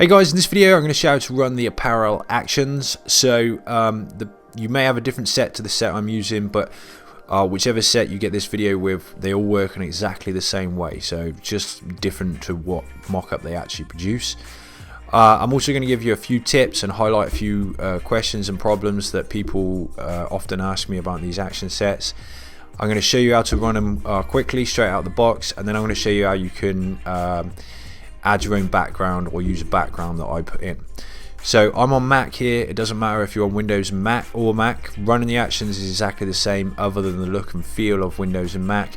Hey guys, in this video I'm going to show you how to run the Apparel actions. So you may have a different set to the set I'm using, but whichever set you get this video with, they all work in exactly the same way. So just different to what mock-up they actually produce. I'm also going to give you a few tips and highlight a few questions and problems that people often ask me about these action sets. I'm going to show you how to run them quickly straight out of the box, and then I'm going to show you how you can add your own background or use a background that I put in. So I'm on Mac here. It doesn't matter if you're on Windows and Mac or Mac. Running the actions is exactly the same other than the look and feel of Windows and Mac.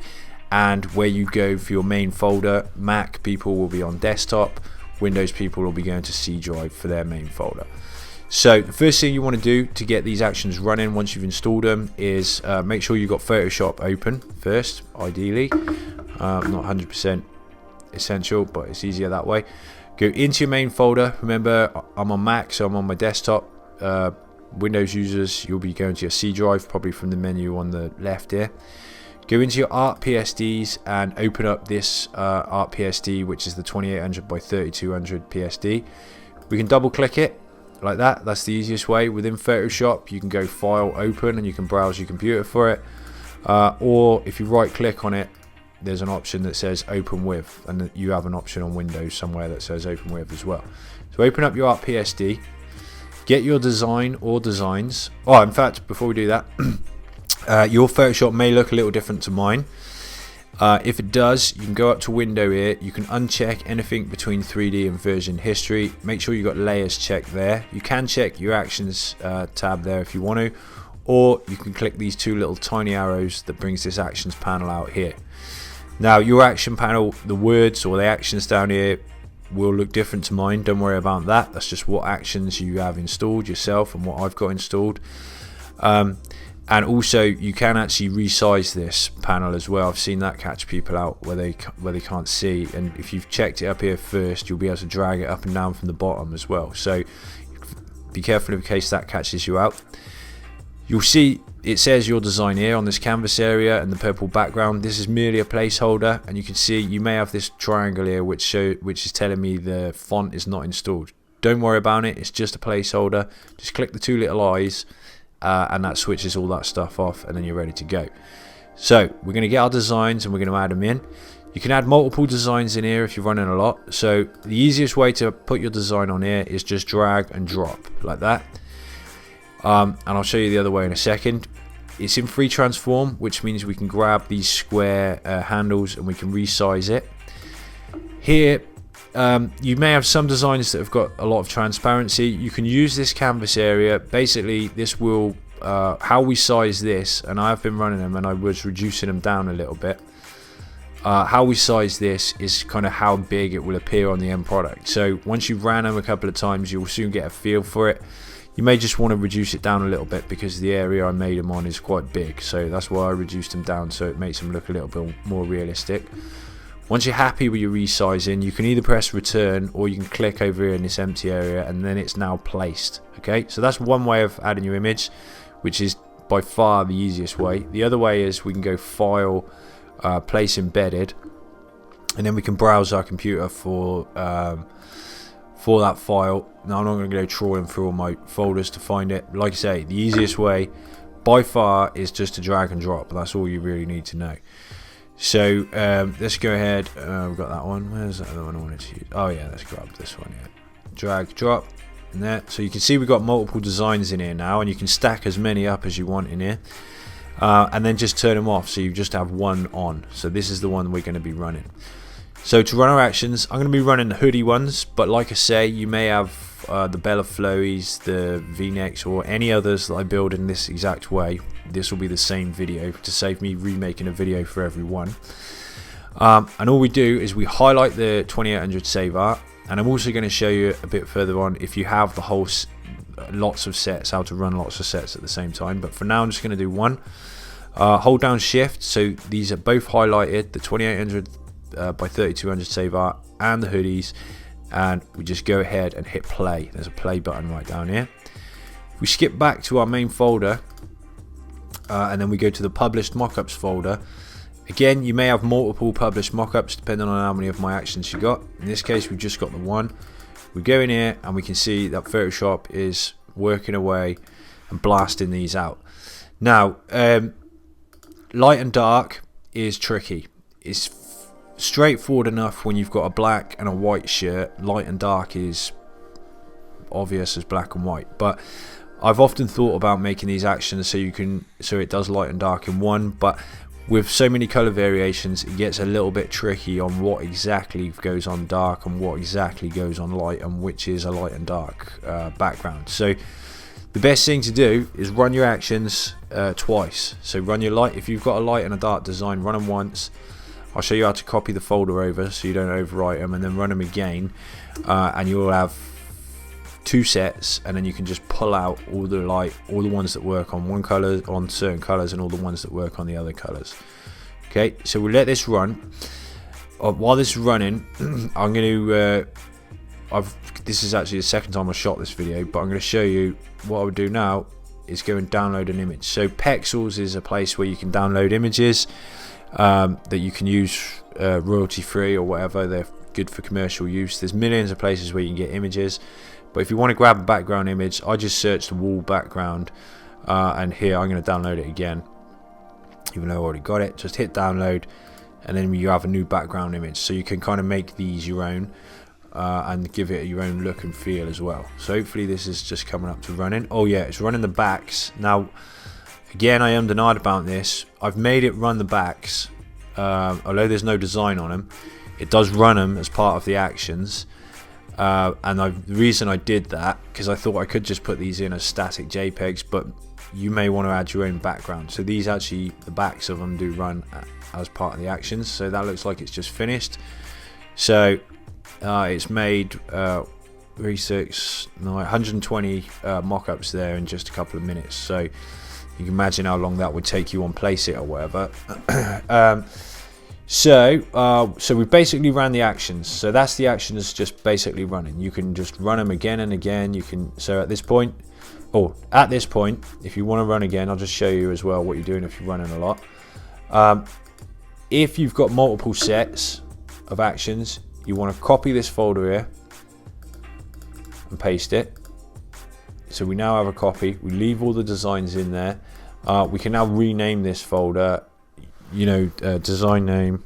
And where you go for your main folder, Mac people will be on desktop, Windows people will be going to C drive for their main folder. So the first thing you want to do to get these actions running once you've installed them is make sure you've got Photoshop open first, ideally. Not 100% essential, but it's easier that way. Go into your main folder. Remember, I'm on Mac, so I'm on my desktop. Windows users, you'll be going to your C drive, probably from the menu on the left here. Go into your Art PSDs and open up this Art PSD, which is the 2800 by 3200 PSD. We can double click it like that. That's the easiest way. Within Photoshop, you can go File, Open, and you can browse your computer for it. Or if you right click on it, there's an option that says Open With, and you have an option on Windows somewhere that says Open With as well. So open up your Art PSD, get your design or designs. Oh, in fact, before we do that, your Photoshop may look a little different to mine. If it does, you can go up to Window here. You can uncheck anything between 3D and version history. Make sure you've got layers checked there. You can check your actions tab there if you want to, or you can click these two little tiny arrows that brings this actions panel out here. Now your action panel, the words or the actions down here will look different to mine. Don't worry about that. That's just what actions you have installed yourself and what I've got installed. And also you can actually resize this panel as well. I've seen that catch people out where they can't see, and if you've checked it up here first, you'll be able to drag it up and down from the bottom as well. So be careful in case that catches you out. You'll see it says your design here on this canvas area and the purple background. This is merely a placeholder, and you can see you may have this triangle here which is telling me the font is not installed. Don't worry about it, it's just a placeholder. Just click the two little eyes and that switches all that stuff off, and then you're ready to go. So we're going to get our designs and we're going to add them in. You can add multiple designs in here if you're running a lot. So the easiest way to put your design on here is just drag and drop like that. And I'll show you the other way in a second. It's in free transform, which means we can grab these square handles and we can resize it. Here, you may have some designs that have got a lot of transparency. You can use this canvas area. Basically, this will, how we size this, and I've been running them and I was reducing them down a little bit. How we size this is kind of how big it will appear on the end product. So once you've ran them a couple of times, you'll soon get a feel for it. You may just want to reduce it down a little bit because the area I made them on is quite big, so that's why I reduced them down, so it makes them look a little bit more realistic. Once you're happy with your resizing, you can either press return or you can click over here in this empty area, and then it's now placed. Okay, so that's one way of adding your image, which is by far the easiest way. The other way is we can go File, Place Embedded, and then we can browse our computer for that file. Now I'm not going to go trawling through all my folders to find it. Like I say, the easiest way by far is just to drag and drop. That's all you really need to know. So let's go ahead. We've got that one. Where's that other one I wanted to use? Oh yeah, let's grab this one here. Drag, drop, and there. So you can see we've got multiple designs in here now, and you can stack as many up as you want in here. And then just turn them off, so you just have one on. So this is the one we're going to be running. So to run our actions, I'm going to be running the hoodie ones, but like I say, you may have the Bella Flowies, the V-necks, or any others that I build in this exact way. This will be the same video to save me remaking a video for every one. And all we do is we highlight the 2800 save art, and I'm also going to show you a bit further on if you have the whole lots of sets, how to run lots of sets at the same time. But for now, I'm just going to do one. Hold down Shift, so these are both highlighted, the 2800 by 3200 save art and the hoodies, and we just go ahead and hit play. There's a play button right down here. If we skip back to our main folder and then we go to the published mockups folder, again you may have multiple published mockups depending on how many of my actions you got. In this case we've just got the one. We go in here and we can see that Photoshop is working away and blasting these out. Now, light and dark is tricky. It's straightforward enough when you've got a black and a white shirt. Light and dark is obvious as black and white, but I've often thought about making these actions so it does light and dark in one, but with so many color variations it gets a little bit tricky on what exactly goes on dark and what exactly goes on light and which is a light and dark background. So the best thing to do is run your actions twice. So run your light, if you've got a light and a dark design, run them once. I'll show you how to copy the folder over so you don't overwrite them, and then run them again, and you'll have two sets, and then you can just pull out all the ones that work on one color, on certain colors, and all the ones that work on the other colors. Okay, so we'll let this run. While this is running, I'm going to this is actually the second time I shot this video, but I'm going to show you what I would do now is go and download an image. So Pexels is a place where you can download images that you can use royalty free or whatever. They're good for commercial use. There's millions of places where you can get images, but if you want to grab a background image, I just searched the wall background, and here I'm going to download it again, even though I already got it. Just hit download, and then you have a new background image, so you can kind of make these your own and give it your own look and feel as well. So hopefully this is just coming up to running. Oh yeah, it's running the backs. Now again, I am denied about this. I've made it run the backs, although there's no design on them. It does run them as part of the actions, and the reason I did that, because I thought I could just put these in as static JPEGs, but you may want to add your own background. So these actually, the backs of them do run as part of the actions. So that looks like it's just finished. So it's made 120 mock-ups there in just a couple of minutes. So you can imagine how long that would take you on Placeit or whatever. So we've basically ran the actions. So that's the actions just basically running. You can just run them again and again. You can, so at this point, if you want to run again, I'll just show you as well what you're doing if you're running a lot. If you've got multiple sets of actions, you want to copy this folder here and paste it. So we now have a copy. We leave all the designs in there. We can now rename this folder, design name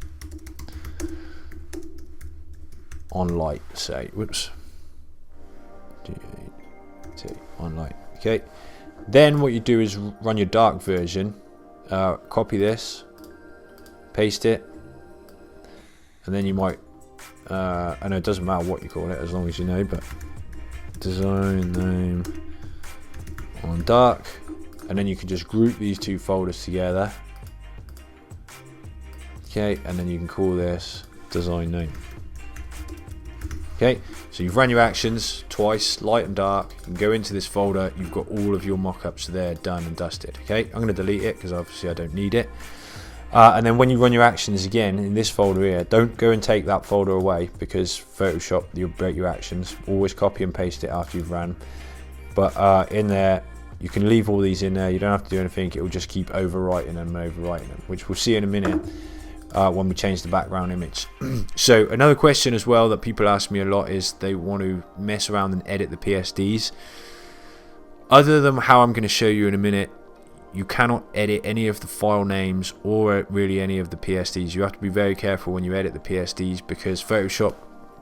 on light, say, whoops, on light. Okay, then what you do is run your dark version, copy this, paste it, and then you might, I know it doesn't matter what you call it as long as you know, but design name on dark, and then you can just group these two folders together. Okay, and then you can call this design name. Okay, so you've run your actions twice, light and dark. You can go into this folder, you've got all of your mock-ups there done and dusted. Okay, I'm going to delete it because obviously I don't need it. And then when you run your actions again in this folder here, don't go and take that folder away, because Photoshop, you'll break your actions. Always copy and paste it after you've ran. But in there, you can leave all these in there. You don't have to do anything. It will just keep overwriting them and overwriting them, which we'll see in a minute when we change the background image. So another question as well that people ask me a lot is they want to mess around and edit the PSDs. Other than how I'm going to show you in a minute, you cannot edit any of the file names or really any of the PSDs. You have to be very careful when you edit the PSDs, because Photoshop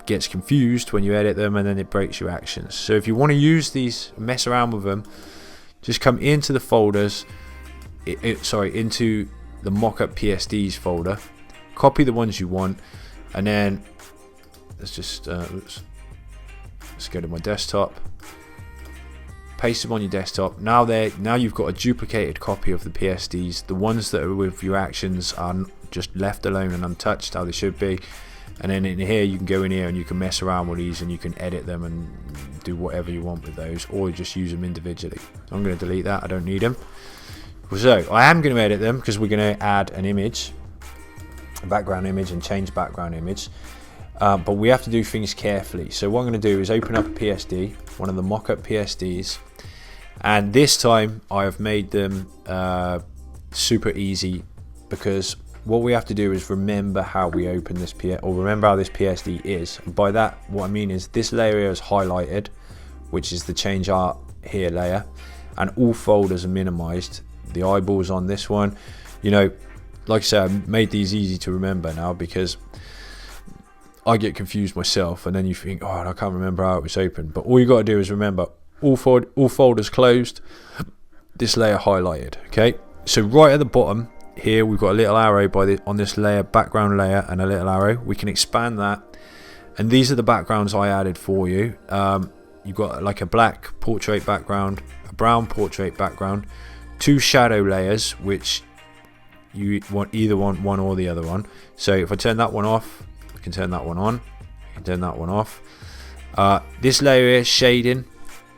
gets confused when you edit them and then it breaks your actions. So if you want to use these, mess around with them, just come into the folders, into the mockup PSDs folder, copy the ones you want, and then let's just let's go to my desktop, paste them on your desktop. Now you've got a duplicated copy of the PSDs. The ones that are with your actions are just left alone and untouched, how they should be. And then in here, you can go in here and you can mess around with these and you can edit them and do whatever you want with those, or just use them individually. I'm going to delete that. I don't need them. So I am going to edit them because we're going to add an image, a background image, and change background image. But we have to do things carefully. So what I'm going to do is open up a PSD, one of the mock-up PSDs, and this time I have made them super easy, because what we have to do is remember how we open this or remember how this PSD is. And by that, what I mean is this layer is highlighted, which is the change art here layer, and all folders are minimized. The eyeballs on this one, you know, like I said, I made these easy to remember now because I get confused myself, and then you think, oh, I can't remember how it was open. But all you got to do is remember all folders closed, this layer highlighted. Okay, so right at the bottom here we've got a little arrow on this layer, background layer, and a little arrow. We can expand that, and these are the backgrounds I added for you. You've got like a black portrait background, a brown portrait background, 2 shadow layers, which you want either one or the other one. So if I turn that one off, I can turn that one on, I can turn that one off. This layer here, shading,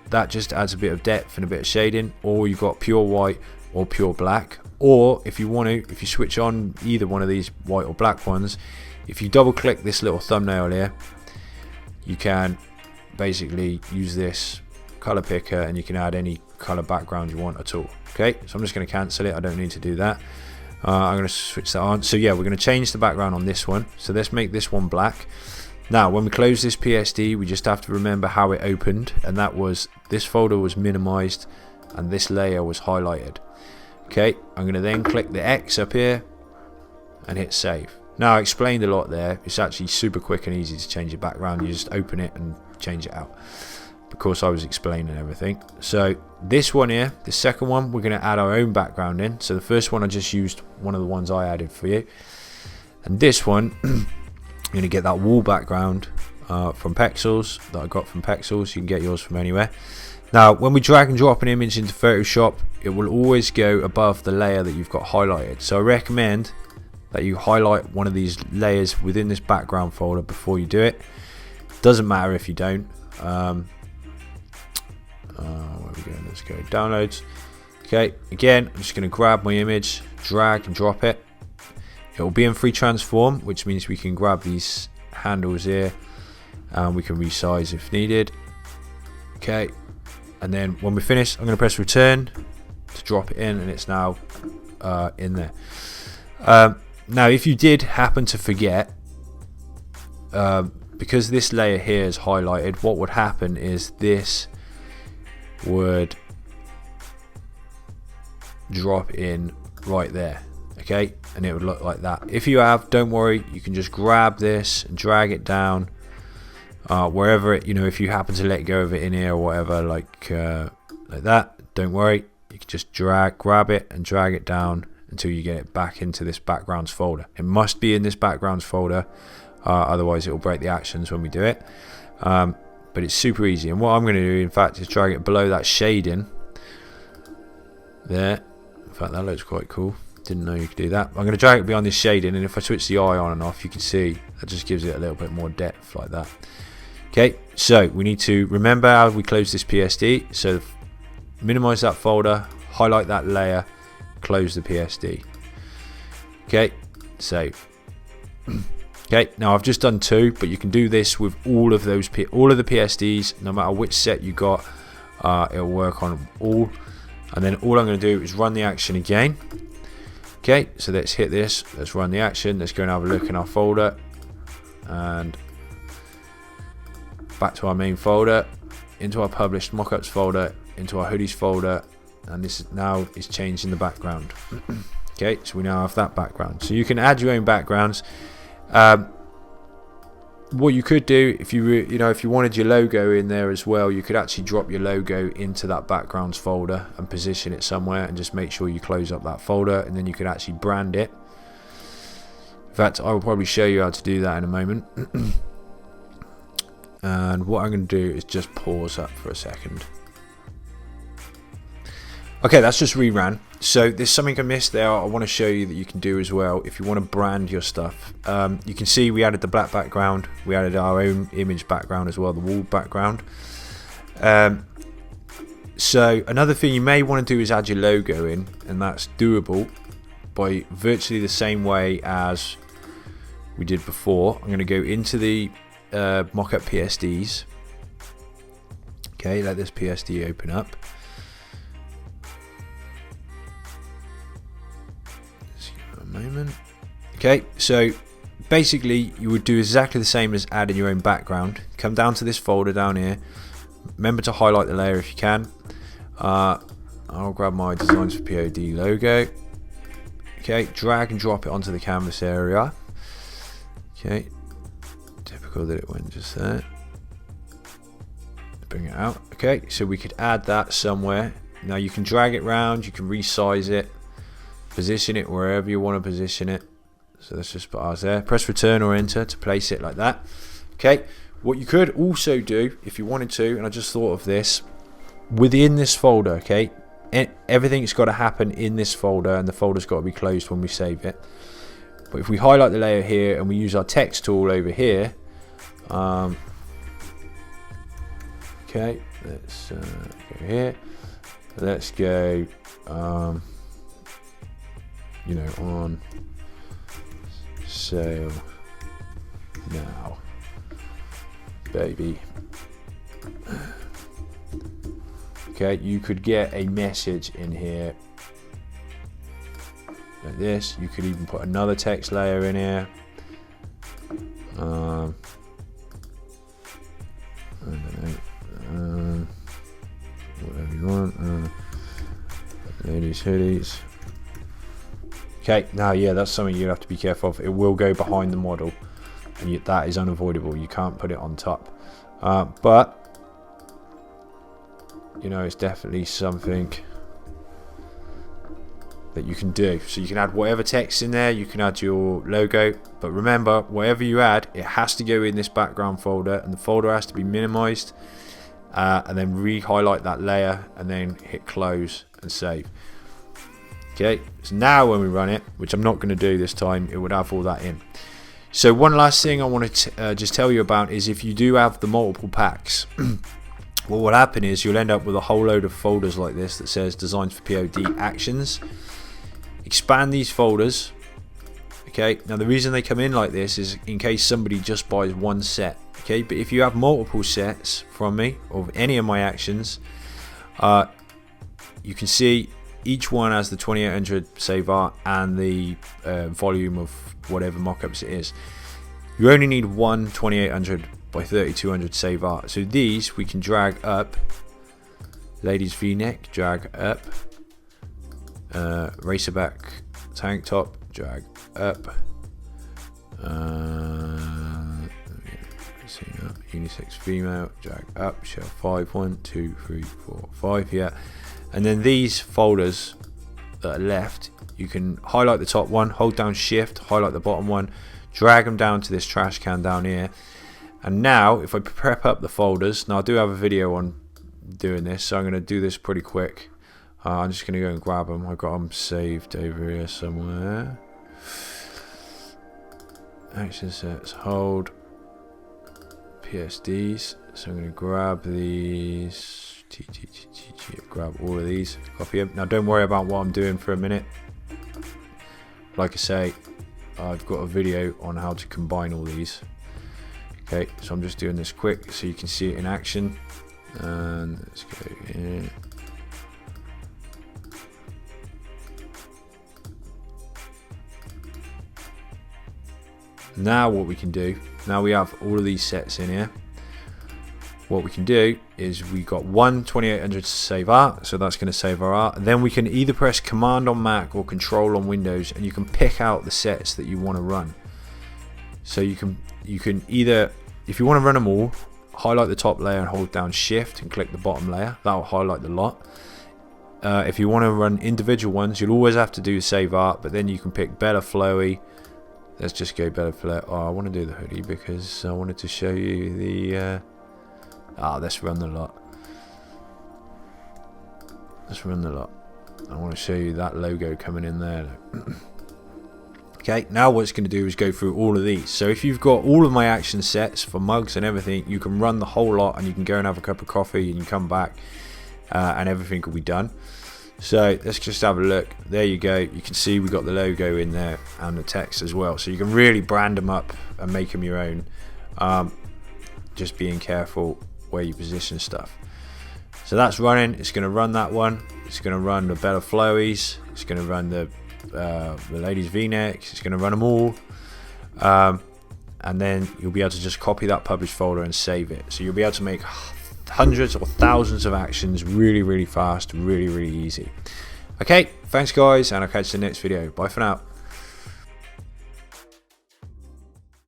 that just adds a bit of depth and a bit of shading. Or you've got pure white or pure black. Or if you want to, if you switch on either one of these white or black ones, if you double click this little thumbnail here, you can basically use this color picker and you can add any color background you want at all. Okay, so I'm just going to cancel it, I don't need to do that. I'm going to switch that on. So yeah, we're going to change the background on this one. So let's make this one black. Now when we close this PSD, we just have to remember how it opened, and that was this folder was minimized and this layer was highlighted. Okay, I'm going to then click the X up here and hit save. Now I explained a lot there. It's actually super quick and easy to change your background. You just open it and change it out, because I was explaining everything. So this one here, the second one, we're going to add our own background in. So the first one I just used one of the ones I added for you, and this one I'm going to get that wall background from Pexels that I got from Pexels. You can get yours from anywhere. Now when we drag and drop an image into Photoshop, it will always go above the layer that you've got highlighted. So I recommend that you highlight one of these layers within this background folder before you do it. Doesn't matter if you don't. Where we go? Let's go downloads. Okay, again, I'm just going to grab my image, drag and drop it. It will be in free transform, which means we can grab these handles here and we can resize if needed. Okay, and then when we finish, I'm going to press return to drop it in, and it's now in there. Now if you did happen to forget, because this layer here is highlighted, what would happen is this would drop in right there. Okay, and it would look like that. If you have, don't worry, you can just grab this and drag it down wherever it, you know, if you happen to let go of it in here or whatever, like that, don't worry, you can just grab it and drag it down until you get it back into this backgrounds folder. It must be in this backgrounds folder, otherwise it will break the actions when we do it. But it's super easy, and what I'm going to do in fact is drag it below that shading there. In fact, that looks quite cool, didn't know you could do that. I'm going to drag it beyond this shading, and if I switch the eye on and off, you can see that just gives it a little bit more depth like that. Okay, so we need to remember how we close this PSD. So minimize that folder, highlight that layer, close the PSD. Okay, save. Okay, now I've just done 2, but you can do this with all of those, all of the PSDs, no matter which set you got. It'll work on all. And then all I'm going to do is run the action again. Okay, so let's hit this. Let's run the action. Let's go and have a look in our folder, and back to our main folder, into our published mockups folder, into our hoodies folder, and this now is changed in the background. Okay, so we now have that background. So you can add your own backgrounds. What you could do, if if you wanted your logo in there as well, you could actually drop your logo into that backgrounds folder and position it somewhere, and just make sure you close up that folder, and then you could actually brand it. In fact, I will probably show you how to do that in a moment. And what I'm going to do is just pause that for a second. Okay, that's just reran. So there's something I missed there I want to show you that you can do as well if you want to brand your stuff. You can see we added the black background, we added our own image background as well, the wall background. So another thing you may want to do is add your logo in, and that's doable by virtually the same way as we did before. I'm going to go into the mockup PSDs. Okay, let this PSD open up. Moment. Okay, so basically you would do exactly the same as adding your own background. Come down to this folder down here. Remember to highlight the layer if you can. I'll grab my Designs for POD logo. Okay, drag and drop it onto the canvas area. Okay, typical that it went just there. Bring it out. Okay, so we could add that somewhere. Now you can drag it round, you can resize it, position it wherever you want to position it. So let's just put ours there. Press return or enter to place it like that. Okay, what you could also do if you wanted to, and I just thought of this, within this folder, okay, everything's got to happen in this folder, and the folder's got to be closed when we save it. But if we highlight the layer here and we use our text tool over here, okay, let's go here. Let's go, you know, on sale now, baby. Okay, you could get a message in here like this. You could even put another text layer in here. I don't know. Whatever you want. Ladies hoodies. Okay, now yeah, that's something you have to be careful of. It will go behind the model, and that is unavoidable. You can't put it on top. But you know, it's definitely something that you can do. So you can add whatever text in there. You can add your logo, but remember, whatever you add, it has to go in this background folder, and the folder has to be minimized. And then re-highlight that layer and then hit close and save. Okay, so now when we run it, which I'm not going to do this time, it would have all that in. So one last thing I want to just tell you about is if you do have the multiple packs, what will happen is you'll end up with a whole load of folders like this that says Designs for POD Actions. Expand these folders. Okay, now the reason they come in like this is in case somebody just buys one set. Okay, but if you have multiple sets from me of any of my actions, you can see each one has the 2800 save art and the volume of whatever mockups it is. You only need one 2800 by 3200 save art. So these we can drag up. Ladies V-neck, drag up. Racerback tank top, drag up. Unisex female, drag up, shell 5, 1, 2, 3, 4, 5, yeah. And then these folders that are left, you can highlight the top one, hold down shift, highlight the bottom one, drag them down to this trash can down here. And now if I prep up the folders, now I do have a video on doing this, so I'm going to do this pretty quick. I'm just going to go and grab them. I've got them saved over here somewhere. Action sets, hold PSDs. So I'm going to grab these, grab all of these, copy them. Now don't worry about what I'm doing for a minute. Like I say, I've got a video on how to combine all these. Okay, so I'm just doing this quick so you can see it in action. And let's go here. Now what we can do, now we have all of these sets in here, what we can do is we got one 2800 to save art, so that's going to save our art. Then we can either press Command on Mac or Control on Windows, and you can pick out the sets that you want to run. So you can either, if you want to run them all, highlight the top layer and hold down Shift and click the bottom layer. That will highlight the lot. If you want to run individual ones, you'll always have to do save art, but then you can pick Better Flowy. Let's just go Better Flowy. Oh, I want to do the hoodie because I wanted to show you the... let's run the lot. Let's run the lot. I want to show you that logo coming in there. Okay, now what it's going to do is go through all of these. So if you've got all of my action sets for mugs and everything, you can run the whole lot and you can go and have a cup of coffee and you come back and everything will be done. So let's just have a look. There you go. You can see we got the logo in there and the text as well. So you can really brand them up and make them your own. Just being careful where you position stuff. So that's running. It's going to run that one. It's going to run the Better Flowies. It's going to run the the ladies v-neck. It's going to run them all, and then you'll be able to just copy that published folder and save it. So you'll be able to make hundreds or thousands of actions really fast, really easy. Okay, thanks guys, and I'll catch you in the next video. Bye for now.